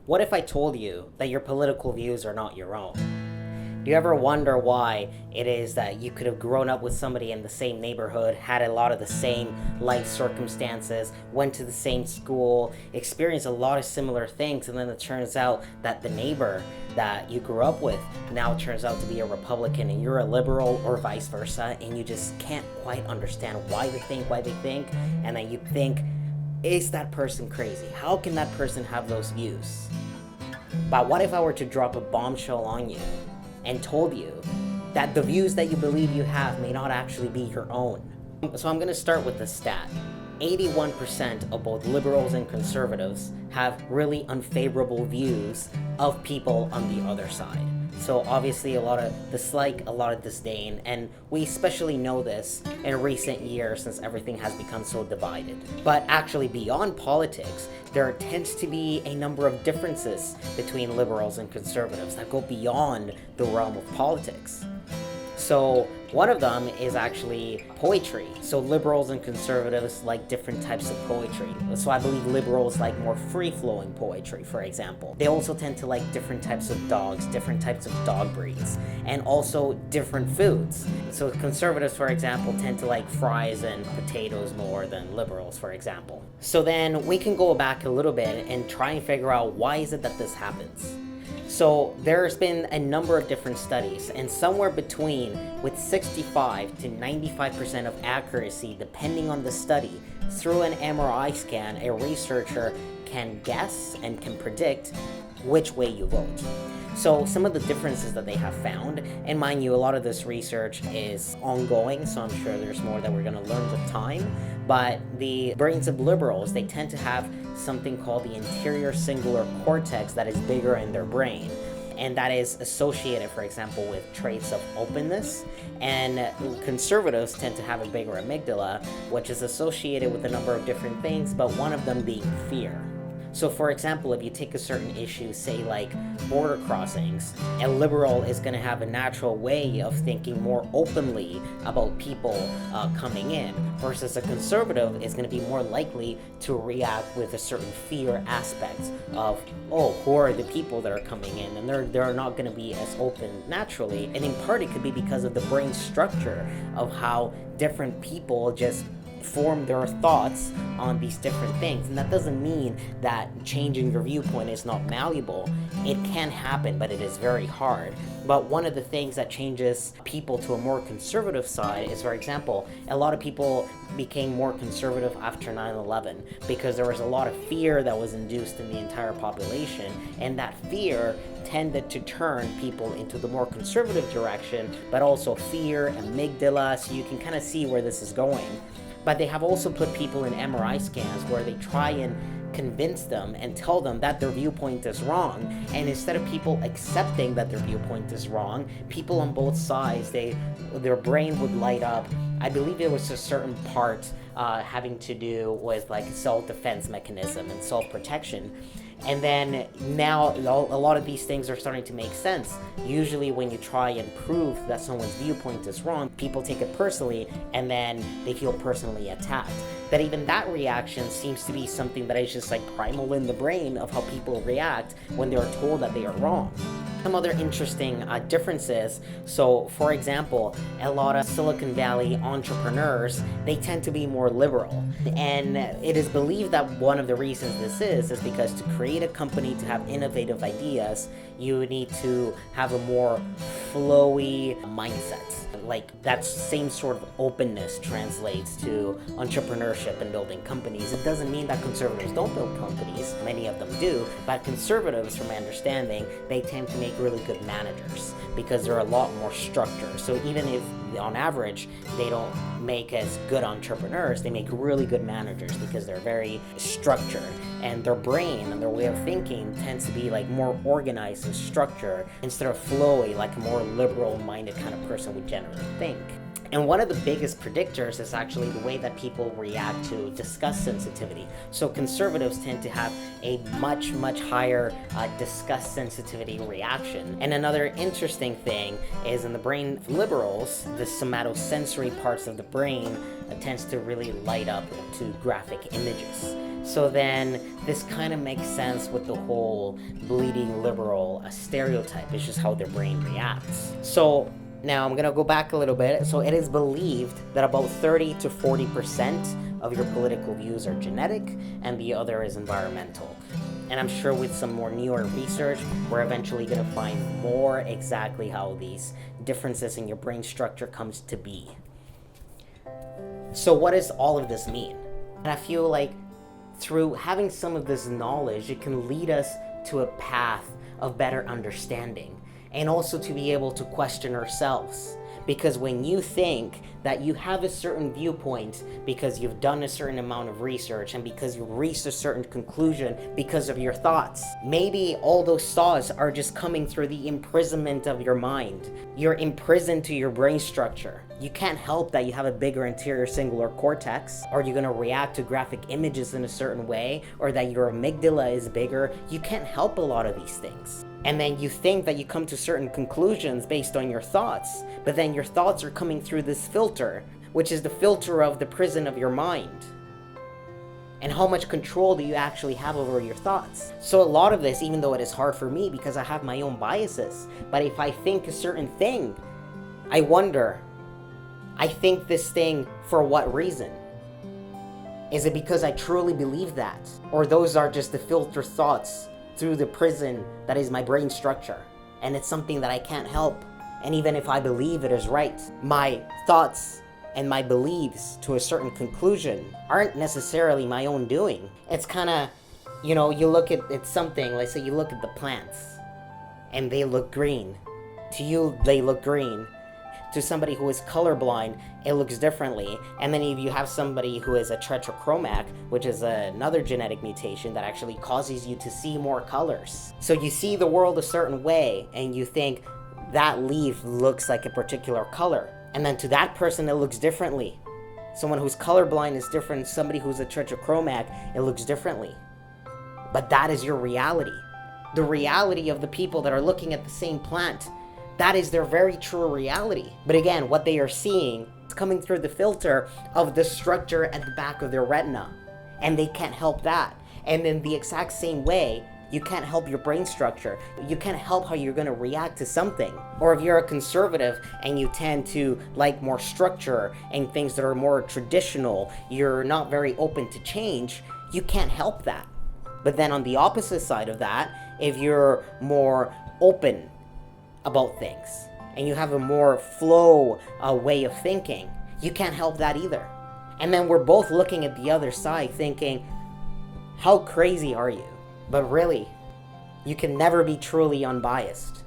What if I told you that your political views are not your own? Do you ever wonder why it is that you could have grown up with somebody in the same neighborhood, had a lot of the same life circumstances, went to the same school, experienced a lot of similar things, and then it turns out that the neighbor that you grew up with now turns out to be a Republican and you're a liberal, or vice versa, and you just can't quite understand why they think, and then you think, is that person crazy? How can that person have those views? But what if I were to drop a bombshell on you and told you that the views that you believe you have may not actually be your own? So I'm going to start with the stat. 81% of both liberals and conservatives have really unfavorable views of people on the other side. So obviously a lot of dislike, a lot of disdain, and we especially know this in recent years since everything has become so divided. But actually beyond politics, there tends to be a number of differences between liberals and conservatives that go beyond the realm of politics. So one of them is actually poetry. So liberals and conservatives like different types of poetry. So I believe liberals like more free-flowing poetry, for example. They also tend to like different types of dogs, different types of dog breeds, and also different foods. So conservatives, for example, tend to like fries and potatoes more than liberals, for example. So then we can go back a little bit and try and figure out why is it that this happens. So there's been a number of different studies, and somewhere between with 65 to 95% of accuracy depending on the study, through an MRI scan, a researcher can guess and can predict which way you vote. So some of the differences that they have found, and mind you, a lot of this research is ongoing, so I'm sure there's more that we're going to learn with time, but the brains of liberals, they tend to have something called the anterior cingulate cortex that is bigger in their brain. And that is associated, for example, with traits of openness. And conservatives tend to have a bigger amygdala, which is associated with a number of different things, but one of them being fear. So for example, if you take a certain issue, say like border crossings, a liberal is going to have a natural way of thinking more openly about people coming in, versus a conservative is going to be more likely to react with a certain fear aspect of, oh, who are the people that are coming in? And they're not going to be as open naturally. And in part, it could be because of the brain structure of how different people just form their thoughts on these different things. And that doesn't mean that changing your viewpoint is not malleable. It can happen, but it is very hard. But one of the things that changes people to a more conservative side is, for example, a lot of people became more conservative after 9/11 because there was a lot of fear that was induced in the entire population, and that fear tended to turn people into the more conservative direction, but also fear, amygdala, so you can kind of see where this is going. But they have also put people in MRI scans where they try and convince them and tell them that their viewpoint is wrong. And instead of people accepting that their viewpoint is wrong, people on both sides, their brain would light up. I believe it was a certain part having to do with like self-defense mechanism and self-protection. And then now a lot of these things are starting to make sense. Usually when you try and prove that someone's viewpoint is wrong, people take it personally and then they feel personally attacked. That even that reaction seems to be something that is just like primal in the brain of how people react when they are told that they are wrong. Some other interesting differences. So for example, a lot of Silicon Valley entrepreneurs, they tend to be more liberal. And it is believed that one of the reasons this is because to create a company, to have innovative ideas, you need to have a more flowy mindset. Like that same sort of openness translates to entrepreneurship and building companies. It doesn't mean that conservatives don't build companies. Many of them do. But conservatives, from my understanding, they tend to make really good managers because they're a lot more structured. So even if on average they don't make as good entrepreneurs, they make really good managers because they're very structured, and their brain and their way of thinking tends to be like more organized and structured instead of flowy like a more liberal minded kind of person would generally think. And one of the biggest predictors is actually the way that people react to disgust sensitivity. So conservatives tend to have a much higher disgust sensitivity reaction. And another interesting thing is in the brain of liberals, the somatosensory parts of the brain tends to really light up to graphic images. So then this kind of makes sense with the whole bleeding liberal stereotype. It's just how their brain reacts. So now I'm gonna go back a little bit. So it is believed that about 30 to 40% of your political views are genetic and the other is environmental. And I'm sure with some more newer research, we're eventually gonna find more exactly how these differences in your brain structure comes to be. So what does all of this mean? And I feel like through having some of this knowledge, it can lead us to a path of better understanding and also to be able to question ourselves. Because when you think that you have a certain viewpoint because you've done a certain amount of research and because you've reached a certain conclusion because of your thoughts, maybe all those thoughts are just coming through the imprisonment of your mind. You're imprisoned to your brain structure. You can't help that you have a bigger anterior cingulate cortex, or you're gonna react to graphic images in a certain way, or that your amygdala is bigger. You can't help a lot of these things. And then you think that you come to certain conclusions based on your thoughts, but then your thoughts are coming through this filter, which is the filter of the prison of your mind. And how much control do you actually have over your thoughts? So a lot of this, even though it is hard for me because I have my own biases, but if I think a certain thing, I wonder, I think this thing for what reason? Is it because I truly believe that? Or those are just the filter thoughts through the prison that is my brain structure, and it's something that I can't help. And even if I believe it is right, my thoughts and my beliefs to a certain conclusion aren't necessarily my own doing. It's kind of, you look at something, let's say you look at the plants and they look green. To you, they look green. To somebody who is colorblind, it looks differently. And then if you have somebody who is a tetrachromac, which is another genetic mutation that actually causes you to see more colors. So you see the world a certain way and you think that leaf looks like a particular color. And then to that person, it looks differently. Someone who's colorblind is different. Somebody who's a tetrachromac, it looks differently. But that is your reality. The reality of the people that are looking at the same plant, that is their very true reality. But again, what they are seeing is coming through the filter of the structure at the back of their retina. And they can't help that. And in the exact same way, you can't help your brain structure. You can't help how you're gonna react to something. Or if you're a conservative and you tend to like more structure and things that are more traditional, you're not very open to change, you can't help that. But then on the opposite side of that, if you're more open about things and you have a more flow way of thinking, you can't help that either. And then we're both looking at the other side thinking, how crazy are you? But really, you can never be truly unbiased.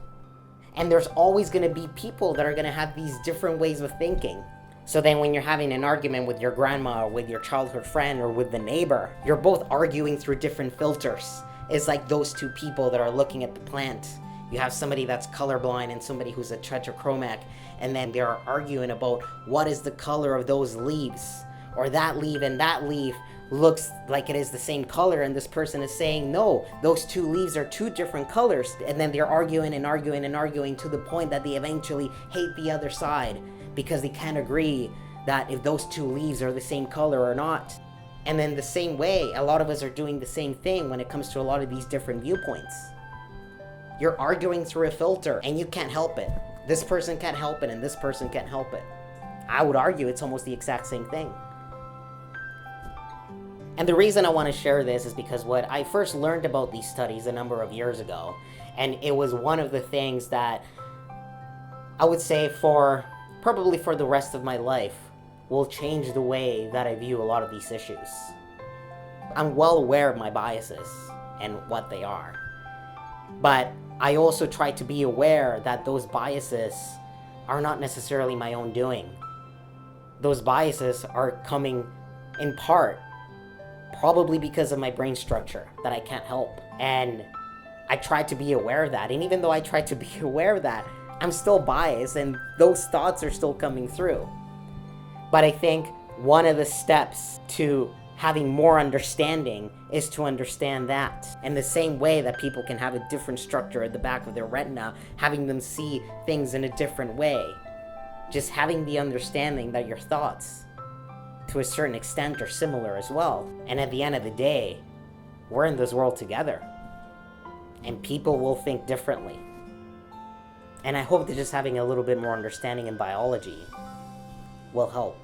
And there's always going to be people that are going to have these different ways of thinking. So then when you're having an argument with your grandma or with your childhood friend or with the neighbor, you're both arguing through different filters. It's like those two people that are looking at the plant. You have somebody that's colorblind and somebody who's a tetrachromac, and then they're arguing about what is the color of those leaves, or that leaf and that leaf looks like it is the same color, and this person is saying, no, those two leaves are two different colors. And then they're arguing and arguing and arguing to the point that they eventually hate the other side because they can't agree that if those two leaves are the same color or not. And then the same way, a lot of us are doing the same thing when it comes to a lot of these different viewpoints. You're arguing through a filter and you can't help it. This person can't help it and this person can't help it. I would argue it's almost the exact same thing. And the reason I want to share this is because what I first learned about these studies a number of years ago, and it was one of the things that I would say probably for the rest of my life will change the way that I view a lot of these issues. I'm well aware of my biases and what they are, but I also try to be aware that those biases are not necessarily my own doing. Those biases are coming in part probably because of my brain structure that I can't help. And I try to be aware of that. And even though I try to be aware of that, I'm still biased and those thoughts are still coming through. But I think one of the steps to having more understanding is to understand that. In the same way that people can have a different structure at the back of their retina, having them see things in a different way. Just having the understanding that your thoughts to a certain extent are similar as well. And at the end of the day, we're in this world together. And people will think differently. And I hope that just having a little bit more understanding in biology will help.